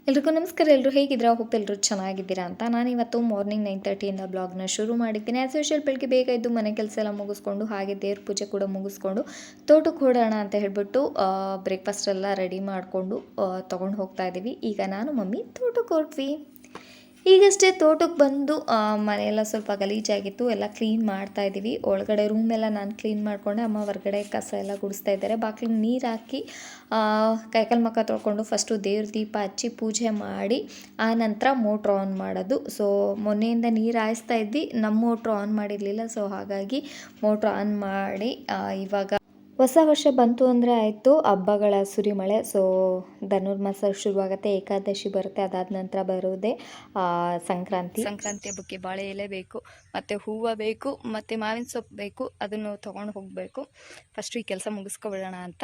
ಎಲ್ರಿಗೂ ನಮಸ್ಕಾರ. ಎಲ್ಲರೂ ಹೇಗಿದ್ದೀರಾ? ಹೋಪ್ ಎಲ್ಲರೂ ಚೆನ್ನಾಗಿದ್ದೀರಾ ಅಂತ. ನಾನಿವತ್ತು ಮಾರ್ನಿಂಗ್ 9:30 ಬ್ಲಾಗ್ನ ಶುರು ಮಾಡಿದ್ದೀನಿ. ಆ್ಯಸ್ ಯೂಶುವಲ್ ಬೆಳಗ್ಗೆ ಬೇಗ ಎದ್ದು ಮನೆ ಕೆಲಸ ಎಲ್ಲ ಮುಗಿಸ್ಕೊಂಡು, ಹಾಗೆ ದೇವ್ರ ಪೂಜೆ ಕೂಡ ಮುಗಿಸ್ಕೊಂಡು ತೋಟಕ್ಕೆ ಹೊಡೋಣ ಅಂತ ಹೇಳ್ಬಿಟ್ಟು ಬ್ರೇಕ್ಫಾಸ್ಟ್ ಎಲ್ಲ ರೆಡಿ ಮಾಡಿಕೊಂಡು ತೊಗೊಂಡು ಹೋಗ್ತಾ ಇದ್ದೀವಿ. ಈಗ ನಾನು ಮಮ್ಮಿ ತೋಟಕ್ಕೆ ಹೊರಟ್ವಿ. ಈಗಷ್ಟೇ ತೋಟಕ್ಕೆ ಬಂದು ಮನೆಯೆಲ್ಲ ಸ್ವಲ್ಪ ಗಲೀಜಾಗಿತ್ತು, ಎಲ್ಲ ಕ್ಲೀನ್ ಮಾಡ್ತಾ ಇದ್ದೀವಿ. ಒಳಗಡೆ ರೂಮ್ ಎಲ್ಲ ನಾನು ಕ್ಲೀನ್ ಮಾಡಿಕೊಂಡೆ. ಅಮ್ಮ ಹೊರಗಡೆ ಕಸ ಎಲ್ಲ ಗುಡಿಸ್ತಾ ಇದ್ದಾರೆ. ಬಾಗಿಲಿಗೆ ನೀರು ಹಾಕಿ ಕೈಕಾಲು ಮುಖ ತೊಳ್ಕೊಂಡು ಫಸ್ಟು ದೇವ್ರ ದೀಪ ಹಚ್ಚಿ ಪೂಜೆ ಮಾಡಿ ಆ ನಂತರ ಮೋಟ್ರ್ ಆನ್ ಮಾಡೋದು. ಸೊ ಮೊನ್ನೆಯಿಂದ ನೀರು ಹಾಯಿಸ್ತಾ ಇದ್ವಿ, ನಮ್ಮ ಮೋಟ್ರ್ ಆನ್ ಮಾಡಿರಲಿಲ್ಲ. ಸೊ ಹಾಗಾಗಿ ಮೋಟ್ರ್ ಆನ್ ಮಾಡಿ ಇವಾಗ ಹೊಸ ವರ್ಷ ಬಂತು ಅಂದರೆ ಆಯಿತು, ಹಬ್ಬಗಳ ಸುರಿಮಳೆ. ಸೊ ಧನುರ್ಮಾಸ ಶುರುವಾಗುತ್ತೆ, ಏಕಾದಶಿ ಬರುತ್ತೆ, ಅದಾದ ನಂತರ ಬರೋದೇ ಸಂಕ್ರಾಂತಿ ಹಬ್ಬಕ್ಕೆ ಬಾಳೆ ಎಲೆ ಬೇಕು, ಮತ್ತು ಹೂವು ಬೇಕು, ಮತ್ತು ಮಾವಿನ ಸೊಪ್ಪು ಬೇಕು. ಅದನ್ನು ತೊಗೊಂಡು ಹೋಗಬೇಕು. ಫಸ್ಟು ಈ ಕೆಲಸ ಮುಗಿಸ್ಕೊಬಿಡೋಣ ಅಂತ.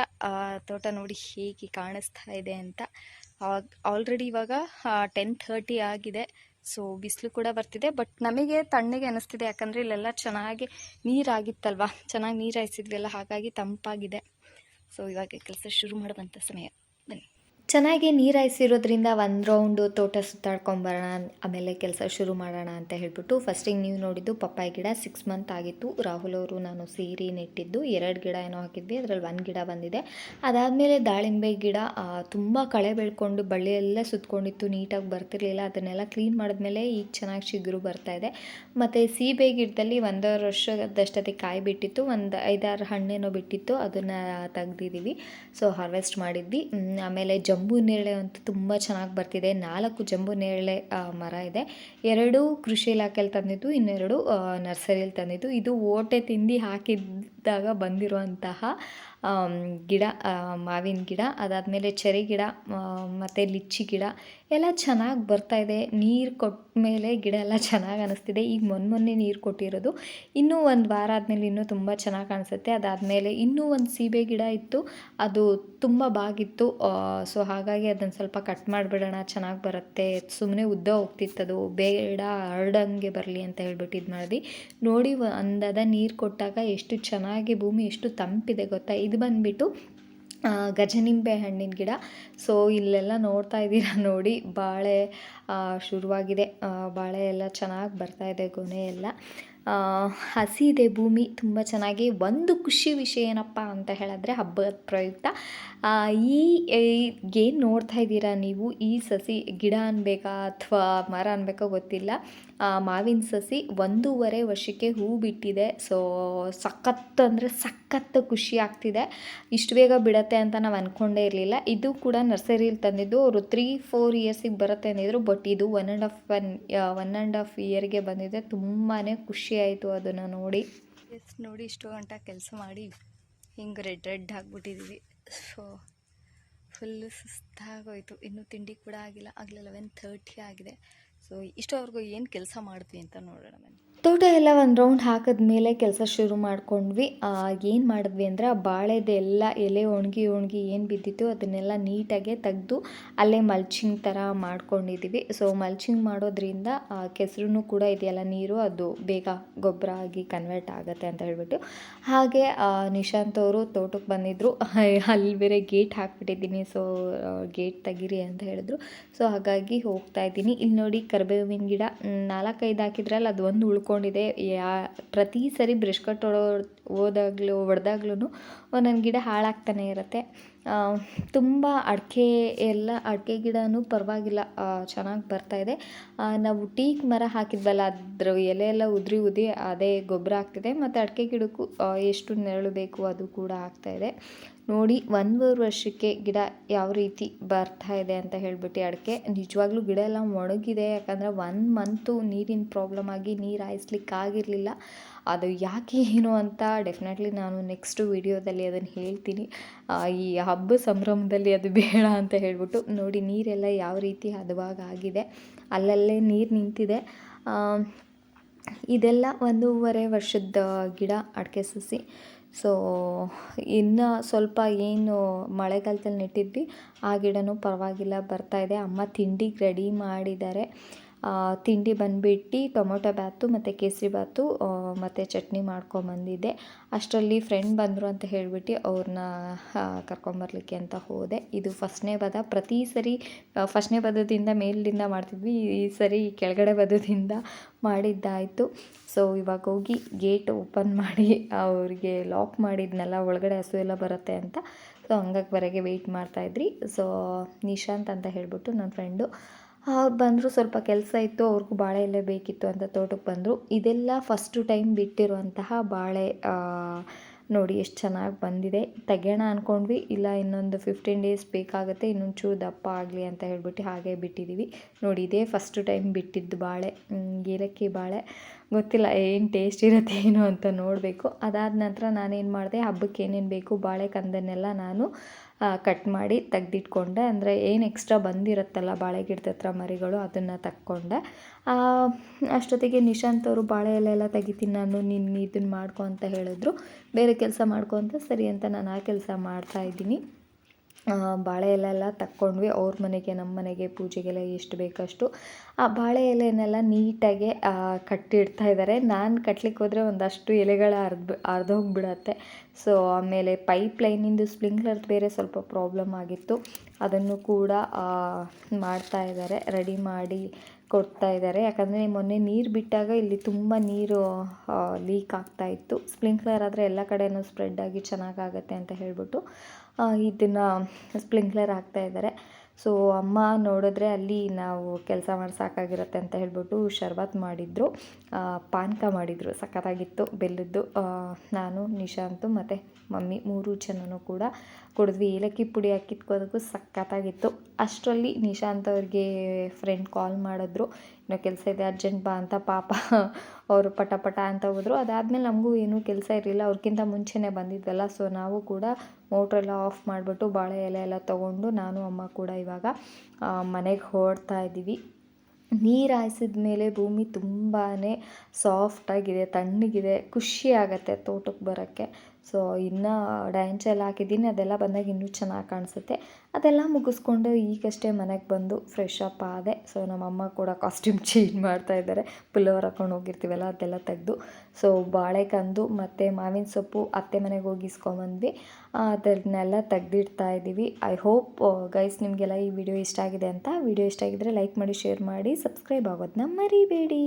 ತೋಟ ನೋಡಿ ಹೇಗೆ ಕಾಣಿಸ್ತಾ ಇದೆ ಅಂತ. ಆಲ್ರೆಡಿ ಇವಾಗ 10:30 ಆಗಿದೆ. ಸೊ ಬಿಸಿಲು ಕೂಡ ಬರ್ತಿದೆ, ಬಟ್ ನಮಗೆ ತಣ್ಣಗೆ ಅನ್ನಿಸ್ತಿದೆ. ಯಾಕಂದರೆ ಇಲ್ಲೆಲ್ಲ ಚೆನ್ನಾಗಿ ನೀರಾಗಿತ್ತಲ್ವ, ಚೆನ್ನಾಗಿ ನೀರು ಹಾಯಿಸಿದ್ವಿ, ಹಾಗಾಗಿ ತಂಪಾಗಿದೆ. ಸೊ ಇವಾಗ ಕೆಲಸ ಶುರು ಮಾಡುವಂಥ ಸಮಯ. ಬನ್ನಿ. ಚೆನ್ನಾಗಿ ನೀರು ಹಾಯಿಸಿರೋದ್ರಿಂದ ಒಂದು ರೌಂಡು ತೋಟ ಸುತ್ತಾಡ್ಕೊಂಬರೋಣ, ಆಮೇಲೆ ಕೆಲಸ ಶುರು ಮಾಡೋಣ ಅಂತ ಹೇಳ್ಬಿಟ್ಟು ಫಸ್ಟಿಗೆ ನೀವು ನೋಡಿದ್ದು ಪಪ್ಪಾಯಿ ಗಿಡ 6 ಮಂತ್ ಆಗಿತ್ತು. ರಾಹುಲ್ ಅವರು ನಾನು ಸೇರಿ ನೆಟ್ಟಿದ್ದು 2 ಗಿಡ ಏನೋ ಹಾಕಿದ್ವಿ, ಅದರಲ್ಲಿ 1 ಗಿಡ ಬಂದಿದೆ. ಅದಾದಮೇಲೆ ದಾಳಿಂಬೆ ಗಿಡ ತುಂಬ ಕಳೆ ಬೆಳ್ಕೊಂಡು ಬಳ್ಳಿಯೆಲ್ಲ ಸುತ್ತಕೊಂಡಿತ್ತು, ನೀಟಾಗಿ ಬರ್ತಿರ್ಲಿಲ್ಲ. ಅದನ್ನೆಲ್ಲ ಕ್ಲೀನ್ ಮಾಡಿದ್ಮೇಲೆ ಈಗ ಚೆನ್ನಾಗಿ ಚಿಗುರು ಬರ್ತಾಯಿದೆ. ಮತ್ತು ಸೀಬೆ ಗಿಡದಲ್ಲಿ 1.5 ವರ್ಷದಷ್ಟೊತ್ತಿಗೆ ಕಾಯಿ ಬಿಟ್ಟಿತ್ತು, ಒಂದು 5-6 ಹಣ್ಣೇನೋ ಬಿಟ್ಟಿತ್ತು, ಅದನ್ನು ತೆಗ್ದಿದ್ದೀವಿ. ಸೊ ಹಾರ್ವೆಸ್ಟ್ ಮಾಡಿದ್ವಿ. ಆಮೇಲೆ ಜಂಬು ನೇರಳೆ ಅಂತೂ ತುಂಬ ಚೆನ್ನಾಗಿ ಬರ್ತಿದೆ. 4 ಜಂಬು ನೇರಳೆ ಮರ ಇದೆ. 2 ಕೃಷಿ ಇಲಾಖೆಯಲ್ಲಿ ತಂದಿದ್ದು, ಇನ್ನೆರಡು ನರ್ಸರಿಯಲ್ಲಿ ತಂದಿದ್ದು. ಇದು ಓಟೆ ತಿಂಡಿ ಹಾಕಿದ್ದಾಗ ಬಂದಿರುವಂತಹ ಗಿಡ, ಮಾವಿನ ಗಿಡ. ಅದಾದಮೇಲೆ ಚೆರಿ ಗಿಡ ಮತ್ತು ಲಿಚ್ಚಿ ಗಿಡ ಎಲ್ಲ ಚೆನ್ನಾಗಿ ಬರ್ತಾಯಿದೆ. ನೀರು ಕೊಟ್ಟ ಮೇಲೆ ಗಿಡ ಎಲ್ಲ ಚೆನ್ನಾಗಿ ಅನ್ನಿಸ್ತಿದೆ. ಈಗ ಮೊನ್ನೆ ನೀರು ಕೊಟ್ಟಿರೋದು, ಇನ್ನೂ 1 ವಾರ ಆದಮೇಲೆ ಇನ್ನೂ ತುಂಬ ಚೆನ್ನಾಗಿ ಕಾಣಿಸುತ್ತೆ. ಅದಾದಮೇಲೆ ಇನ್ನೂ ಒಂದು ಸೀಬೆ ಗಿಡ ಇತ್ತು, ಅದು ತುಂಬ ಬಾಗಿತ್ತು. ಸೊ ಹಾಗಾಗಿ ಅದನ್ನು ಸ್ವಲ್ಪ ಕಟ್ ಮಾಡಿಬಿಡೋಣ, ಚೆನ್ನಾಗಿ ಬರುತ್ತೆ. ಸುಮ್ಮನೆ ಉದ್ದ ಹೋಗ್ತಿತ್ತದು, ಬೇಡ ಹರಡಂಗೆ ಬರಲಿ ಅಂತ ಹೇಳ್ಬಿಟ್ಟು ಇದು ಮಾಡಿದ್ವಿ. ನೋಡಿ ಅಂದಾದ ನೀರು ಕೊಟ್ಟಾಗ ಎಷ್ಟು ಚೆನ್ನಾಗಿ ಭೂಮಿ ಎಷ್ಟು ತಂಪಿದೆ ಗೊತ್ತಾ. ಇದು ಬಂದುಬಿಟ್ಟು ಗಜನಿಂಬೆ ಹಣ್ಣಿನ ಗಿಡ. ಸೊ ಇಲ್ಲೆಲ್ಲ ನೋಡ್ತಾ ಇದ್ದೀರಾ ನೋಡಿ, ಬಾಳೆ ಶುರುವಾಗಿದೆ. ಬಾಳೆ ಎಲ್ಲ ಚೆನ್ನಾಗಿ ಬರ್ತಾಯಿದೆ, ಗೊನೆ ಎಲ್ಲ ಹಸಿ ಇದೆ ಭೂಮಿ ತುಂಬ ಚೆನ್ನಾಗಿ. ಒಂದು ಖುಷಿ ವಿಷಯ ಏನಪ್ಪ ಅಂತ ಹೇಳಿದ್ರೆ, ಹಬ್ಬದ ಪ್ರಯುಕ್ತ ಏನು ನೋಡ್ತಾ ಇದ್ದೀರಾ ನೀವು, ಈ ಸಸಿ ಗಿಡ ಅನ್ಬೇಕಾ ಅಥವಾ ಮರ ಅನ್ಬೇಕಾ ಗೊತ್ತಿಲ್ಲ, ಮಾವಿನ ಸಸಿ 1.5 ವರ್ಷಕ್ಕೆ ಹೂ ಬಿಟ್ಟಿದೆ. ಸೊ ಸಖತ್ತು ಅಂದರೆ ಸಖತ್ತು ಖುಷಿ ಆಗ್ತಿದೆ. ಇಷ್ಟು ಬೇಗ ಬಿಡತ್ತೆ ಅಂತ ನಾವು ಅಂದ್ಕೊಂಡೇ ಇರಲಿಲ್ಲ. ಇದು ಕೂಡ ನರ್ಸರಿಯಲ್ಲಿ ತಂದಿದ್ದು, ಅವರು 3-4 ಇಯರ್ಸಿಗೆ ಬರುತ್ತೆ ಅಂದಿದ್ರು, ಬಟ್ ಇದು 1.5 ಇಯರ್ಗೆ ಬಂದಿದೆ. ತುಂಬಾ ಖುಷಿ ಆಯಿತು ಅದನ್ನು ನೋಡಿ. ನೋಡಿ ಇಷ್ಟು ಗಂಟೆ ಕೆಲಸ ಮಾಡಿ ಹಿಂಗೆ ರೆಡ್ ಆಗಿಬಿಟ್ಟಿದ್ದೀವಿ. ಸೊ ಫುಲ್ಲು ಸುಸ್ತಾಗೋಯ್ತು. ಇನ್ನೂ ತಿಂಡಿ ಕೂಡ ಆಗಿಲ್ಲ, ಆಗಲೇ 11:30 ಆಗಿದೆ. ಸೊ ಇಷ್ಟವರೆಗೂ ಏನು ಕೆಲಸ ಮಾಡಿದ್ವಿ ಅಂತ ನೋಡೋಣ ಬನ್ನಿ. ತೋಟ ಎಲ್ಲ ಒಂದು ರೌಂಡ್ ಹಾಕಿದ್ಮೇಲೆ ಕೆಲಸ ಶುರು ಮಾಡ್ಕೊಂಡ್ವಿ. ಏನು ಮಾಡಿದ್ವಿ ಅಂದರೆ, ಆ ಬಾಳೆದೆಲ್ಲ ಎಲೆ ಒಣಗಿ ಏನು ಬಿದ್ದಿತ್ತು ಅದನ್ನೆಲ್ಲ ನೀಟಾಗೆ ತೆಗೆದು ಅಲ್ಲೇ ಮಲ್ಚಿಂಗ್ ಥರ ಮಾಡ್ಕೊಂಡಿದ್ದೀವಿ. ಸೊ ಮಲ್ಚಿಂಗ್ ಮಾಡೋದ್ರಿಂದ ಕೆಸರು ಕೂಡ ಇದೆಯಲ್ಲ, ನೀರು ಅದು ಬೇಗ ಗೊಬ್ಬರ ಆಗಿ ಕನ್ವರ್ಟ್ ಆಗುತ್ತೆ ಅಂತ ಹೇಳ್ಬಿಟ್ಟು. ಹಾಗೆ ನಿಶಾಂತ್ ಅವರು ತೋಟಕ್ಕೆ ಬಂದಿದ್ದರು. ಅಲ್ಲಿ ಬೇರೆ ಗೇಟ್ ಹಾಕ್ಬಿಟ್ಟಿದ್ದೀನಿ, ಸೊ ಗೇಟ್ ತೆಗೀರಿ ಅಂತ ಹೇಳಿದ್ರು. ಸೊ ಹಾಗಾಗಿ ಹೋಗ್ತಾ ಇದ್ದೀನಿ. ಇಲ್ಲಿ ನೋಡಿ ಕರಿಬೇವಿನ ಗಿಡ 4-5 ಹಾಕಿದ್ರಲ್ಲ, ಅದು ಒಂದು ಉಳ್ಕೊಂಡಿದೆ. ಪ್ರತಿ ಸರಿ ಬ್ರಷ್ ಕಟ್ ಹೊಡೆದಾಗ್ಲೂ ಒಂದೊಂದು ಗಿಡ ಹಾಳಾಗ್ತಾನೆ ಇರುತ್ತೆ. ತುಂಬ ಅಡಿಕೆ ಗಿಡನೂ ಪರವಾಗಿಲ್ಲ, ಚೆನ್ನಾಗಿ ಬರ್ತಾಯಿದೆ. ನಾವು ಟೀಕ್ ಮರ ಹಾಕಿದ್ವಲ್ಲ, ಅದ್ರ ಎಲೆ ಎಲ್ಲ ಉದುರಿ ಅದೇ ಗೊಬ್ಬರ ಆಗ್ತಿದೆ. ಮತ್ತು ಅಡಿಕೆ ಗಿಡಕ್ಕೂ ಎಷ್ಟು ನೆರಳು ಬೇಕು ಅದು ಕೂಡ ಆಗ್ತಾಯಿದೆ. ನೋಡಿ 1.5 ವರ್ಷಕ್ಕೆ ಗಿಡ ಯಾವ ರೀತಿ ಬರ್ತಾ ಇದೆ ಅಂತ ಹೇಳ್ಬಿಟ್ಟು. ಅಡಿಕೆ ನಿಜವಾಗ್ಲೂ ಗಿಡ ಎಲ್ಲ ಒಣಗಿದೆ, ಯಾಕಂದರೆ 1 ಮಂತು ನೀರಿನ ಪ್ರಾಬ್ಲಮ್ ಆಗಿ ನೀರು ಹಾಯಿಸ್ಲಿಕ್ಕಾಗಿರಲಿಲ್ಲ. ಅದು ಯಾಕೆ ಏನು ಅಂತ ಡೆಫಿನೆಟ್ಲಿ ನಾನು ನೆಕ್ಸ್ಟ್ ವಿಡಿಯೋದಲ್ಲಿ ಅದನ್ನು ಹೇಳ್ತೀನಿ. ಈ ಹಬ್ಬ ಸಂಭ್ರಮದಲ್ಲಿ ಅದು ಬೇಡ ಅಂತ ಹೇಳ್ಬಿಟ್ಟು. ನೋಡಿ ನೀರೆಲ್ಲ ಯಾವ ರೀತಿ ಹದವಾಗಿದೆ, ಅಲ್ಲಲ್ಲೇ ನೀರು ನಿಂತಿದೆ. ಇದೆಲ್ಲ 1.5 ವರ್ಷದ ಗಿಡ ಅಡಿಕೆ ಸಸಿ. ಸೊ ಇನ್ನು ಸ್ವಲ್ಪ ಏನು ಮಳೆಗಾಲದಲ್ಲಿ ನೆಟ್ಟಿದ್ವಿ ಆ ಗಿಡನೂ ಪರವಾಗಿಲ್ಲ ಬರ್ತಾಯಿದೆ. ಅಮ್ಮ ತಿಂಡಿಗೆ ರೆಡಿ ಮಾಡಿದ್ದಾರೆ. ತಿಂಡಿ ಬಂದುಬಿಟ್ಟು ಟೊಮೊಟೊ ಬಾತು ಮತ್ತು ಕೇಸರಿ ಬಾತು ಮತ್ತು ಚಟ್ನಿ ಮಾಡ್ಕೊಂಬಂದಿದ್ದೆ. ಅಷ್ಟರಲ್ಲಿ ಫ್ರೆಂಡ್ ಬಂದರು ಅಂತ ಹೇಳಿಬಿಟ್ಟು ಅವ್ರನ್ನ ಕರ್ಕೊಂಬರ್ಲಿಕ್ಕೆ ಅಂತ ಹೋದೆ. ಇದು ಫಸ್ಟ್ನೇ ಪದ. ಪ್ರತಿ ಸರಿ ಫಸ್ಟ್ನೇ ಪದದಿಂದ ಮೇಲಿಂದ ಮಾಡ್ತಿದ್ವಿ, ಈ ಸರಿ ಕೆಳಗಡೆ ಪದದಿಂದ ಮಾಡಿದ್ದಾಯಿತು. ಸೊ ಇವಾಗ ಹೋಗಿ ಗೇಟ್ ಓಪನ್ ಮಾಡಿ ಅವ್ರಿಗೆ ಲಾಕ್ ಮಾಡಿದ್ನಲ್ಲ, ಒಳಗಡೆ ಹಸು ಎಲ್ಲ ಬರುತ್ತೆ ಅಂತ. ಸೊ ಹಂಗಾಗಿ ಹೊರಗೆ ವೆಯ್ಟ್ ಮಾಡ್ತಾಯಿದ್ರಿ. ಸೊ ನಿಶಾಂತ್ ಅಂತ ಹೇಳಿಬಿಟ್ಟು ನನ್ನ ಫ್ರೆಂಡು ಬಂದರು. ಸ್ವಲ್ಪ ಕೆಲಸ ಇತ್ತು, ಅವ್ರಿಗೂ ಬಾಳೆ ಎಲೆ ಬೇಕಿತ್ತು ಅಂತ ತೋಟಕ್ಕೆ ಬಂದರು. ಇದೆಲ್ಲ ಫಸ್ಟು ಟೈಮ್ ಬಿಟ್ಟಿರುವಂತಹ ಬಾಳೆ. ನೋಡಿ ಎಷ್ಟು ಚೆನ್ನಾಗಿ ಬಂದಿದೆ. ತೆಗೆಯೋಣ ಅಂದ್ಕೊಂಡ್ವಿ, ಇಲ್ಲ ಇನ್ನೊಂದು 15 ಡೇಸ್ ಬೇಕಾಗುತ್ತೆ, ಇನ್ನೊಂದು ಚೂರು ದಪ್ಪ ಆಗಲಿ ಅಂತ ಹೇಳ್ಬಿಟ್ಟು ಹಾಗೆ ಬಿಟ್ಟಿದ್ದೀವಿ. ನೋಡಿ ಇದೇ ಫಸ್ಟು ಟೈಮ್ ಬಿಟ್ಟಿದ್ದು ಬಾಳೆ, ಏಲಕ್ಕಿ ಬಾಳೆ. ಗೊತ್ತಿಲ್ಲ ಏನು ಟೇಸ್ಟ್ ಇರುತ್ತೆ ಏನು ಅಂತ ನೋಡಬೇಕು. ಅದಾದ ನಂತರ ನಾನೇನು ಮಾಡಿದೆ, ಹಬ್ಬಕ್ಕೆ ಏನೇನು ಬೇಕು ಬಾಳೆ ಕಂದನ್ನೆಲ್ಲ ನಾನು ಕಟ್ ಮಾಡಿ ತೆಗ್ದಿಟ್ಕೊಂಡೆ. ಅಂದರೆ ಏನು ಎಕ್ಸ್ಟ್ರಾ ಬಂದಿರುತ್ತಲ್ಲ ಬಾಳೆ ಗಿಡದ ಹತ್ರ ಮರಿಗಳು, ಅದನ್ನು ತಕ್ಕೊಂಡೆ. ಅಷ್ಟೊತ್ತಿಗೆ ನಿಶಾಂತ್ ಅವರು ಬಾಳೆ ಎಲೆ ತೆಗಿತೀನಿ ನಾನು, ನೀನು ಇದನ್ನು ಮಾಡ್ಕೊ ಅಂತ ಹೇಳಿದ್ರು. ಬೇರೆ ಕೆಲಸ ಮಾಡ್ಕೊ ಅಂತ, ಸರಿ ಅಂತ ನಾನು ಆ ಕೆಲಸ ಮಾಡ್ತಾಯಿದ್ದೀನಿ. ಬಾಳೆ ಎಲೆ ತಕ್ಕೊಂಡ್ವಿ. ಅವ್ರ ಮನೆಗೆ ನಮ್ಮ ಮನೆಗೆ ಪೂಜೆಗೆಲ್ಲ ಎಷ್ಟು ಬೇಕಷ್ಟು ಆ ಬಾಳೆ ಎಲೆನೆಲ್ಲ ನೀಟಾಗಿ ಕಟ್ಟಿಡ್ತಾ ಇದ್ದಾರೆ. ನಾನು ಕಟ್ಲಿಕ್ಕೆ ಹೋದರೆ ಒಂದಷ್ಟು ಎಲೆಗಳು ಅರ್ಧೋಗ್ಬಿಡತ್ತೆ. ಸೊ ಆಮೇಲೆ ಪೈಪ್ ಲೈನಿಂದು ಸ್ಪ್ರಿಂಕ್ಲರ್ದು ಬೇರೆ ಸ್ವಲ್ಪ ಪ್ರಾಬ್ಲಮ್ ಆಗಿತ್ತು, ಅದನ್ನು ಕೂಡ ಮಾಡ್ತಾ ಇದ್ದಾರೆ, ರೆಡಿ ಮಾಡಿ ಕೊಡ್ತಾ ಇದ್ದಾರೆ. ಯಾಕಂದರೆ ಮೊನ್ನೆ ನೀರು ಬಿಟ್ಟಾಗ ಇಲ್ಲಿ ತುಂಬ ನೀರು ಲೀಕ್ ಆಗ್ತಾಯಿತ್ತು. ಸ್ಪ್ರಿಂಕ್ಲರ್ ಆದರೆ ಎಲ್ಲ ಕಡೆಯೂ ಸ್ಪ್ರೆಡ್ ಆಗಿ ಚೆನ್ನಾಗಾಗತ್ತೆ ಅಂತ ಹೇಳ್ಬಿಟ್ಟು ಇದನ್ನು ಸ್ಪ್ರಿಂಕ್ಲರ್ ಹಾಕ್ತಾಯಿದ್ದಾರೆ. ಸೊ ಅಮ್ಮ ನೋಡಿದ್ರೆ ಅಲ್ಲಿ ನಾವು ಕೆಲಸ ಮಾಡಿ ಸಾಕಾಗಿರುತ್ತೆ ಅಂತ ಹೇಳ್ಬಿಟ್ಟು ಶರ್ಬತ್ ಮಾಡಿದರು, ಪಾನಕ ಮಾಡಿದರು, ಸಖತ್ತಾಗಿತ್ತು ಬೆಲ್ಲದ್ದು. ನಾನು ನಿಶಾಂತು ಮತ್ತು ಮಮ್ಮಿ 3 ಜನನೂ ಕೂಡ ಕುಡಿದ್ವಿ. ಏಲಕ್ಕಿ ಪುಡಿ ಹಾಕಿಟ್ಕೋದಕ್ಕೂ ಸಖತ್ತಾಗಿತ್ತು. ಅಷ್ಟರಲ್ಲಿ ನಿಶಾಂತ್ ಅವ್ರಿಗೆ ಫ್ರೆಂಡ್ ಕಾಲ್ ಮಾಡಿದ್ರು, ಇನ್ನೂ ಕೆಲಸ ಇದೆ ಅರ್ಜೆಂಟ್ ಬಾ ಅಂತ. ಪಾಪ ಅವರು ಪಟ ಪಟ ಅಂತ ಹೋದರು. ಅದಾದಮೇಲೆ ನಮಗೂ ಏನೂ ಕೆಲಸ ಇರಲಿಲ್ಲ, ಅವ್ರಿಗಿಂತ ಮುಂಚೆನೇ ಬಂದಿದ್ವಲ್ಲ. ಸೊ ನಾವು ಕೂಡ ಮೋಟ್ರೆಲ್ಲ ಆಫ್ ಮಾಡಿಬಿಟ್ಟು ಬಾಳೆ ಎಲೆ ಎಲ್ಲ ತೊಗೊಂಡು ನಾನು ಅಮ್ಮ ಕೂಡ ಇವಾಗ ಮನೆಗೆ ಹೊರಡ್ತಾ ಇದ್ದೀವಿ. ನೀರು ಹಾಯಿಸಿದ ಮೇಲೆ ಭೂಮಿ ತುಂಬಾ ಸಾಫ್ಟಾಗಿದೆ, ತಣ್ಣಗಿದೆ, ಖುಷಿ ಆಗುತ್ತೆ ತೋಟಕ್ಕೆ ಬರೋಕ್ಕೆ. ಸೊ ಇನ್ನೂ ಡ್ಯಾಂಚ್ ಎಲ್ಲ ಹಾಕಿದ್ದೀನಿ, ಅದೆಲ್ಲ ಬಂದಾಗ ಇನ್ನೂ ಚೆನ್ನಾಗಿ ಕಾಣಿಸುತ್ತೆ. ಅದೆಲ್ಲ ಮುಗಿಸ್ಕೊಂಡು ಈಗಷ್ಟೇ ಮನೆಗೆ ಬಂದು ಫ್ರೆಶ್ ಅಪ್ ಆದೆ. ಸೊ ನಮ್ಮಮ್ಮ ಕೂಡ ಕಾಸ್ಟ್ಯೂಮ್ ಚೇಂಜ್ ಮಾಡ್ತಾಯಿದ್ದಾರೆ, ಪುಲ್ಲೋರ್ ಹಾಕೊಂಡು ಹೋಗಿರ್ತೀವಲ್ಲ ಅದೆಲ್ಲ ತೆಗೆದು. ಸೊ ಬಾಳೆಕಂದು ಮತ್ತು ಮಾವಿನ ಸೊಪ್ಪು ಅತ್ತೆ ಮನೆಗೆ ಹೋಗಿ ಇಸ್ಕೊಂಬಂದ್ವಿ, ಅದನ್ನೆಲ್ಲ ತೆಗ್ದಿಡ್ತಾ ಇದ್ದೀವಿ. ಐ ಹೋಪ್ ಗೈಸ್ ನಿಮಗೆಲ್ಲ ಈ ವಿಡಿಯೋ ಇಷ್ಟ ಆಗಿದೆ ಅಂತ. ವಿಡಿಯೋ ಇಷ್ಟ ಆಗಿದ್ದರೆ ಲೈಕ್ ಮಾಡಿ, ಶೇರ್ ಮಾಡಿ, ಸಬ್ಸ್ಕ್ರೈಬ್ ಆಗೋದನ್ನ ಮರಿಬೇಡಿ.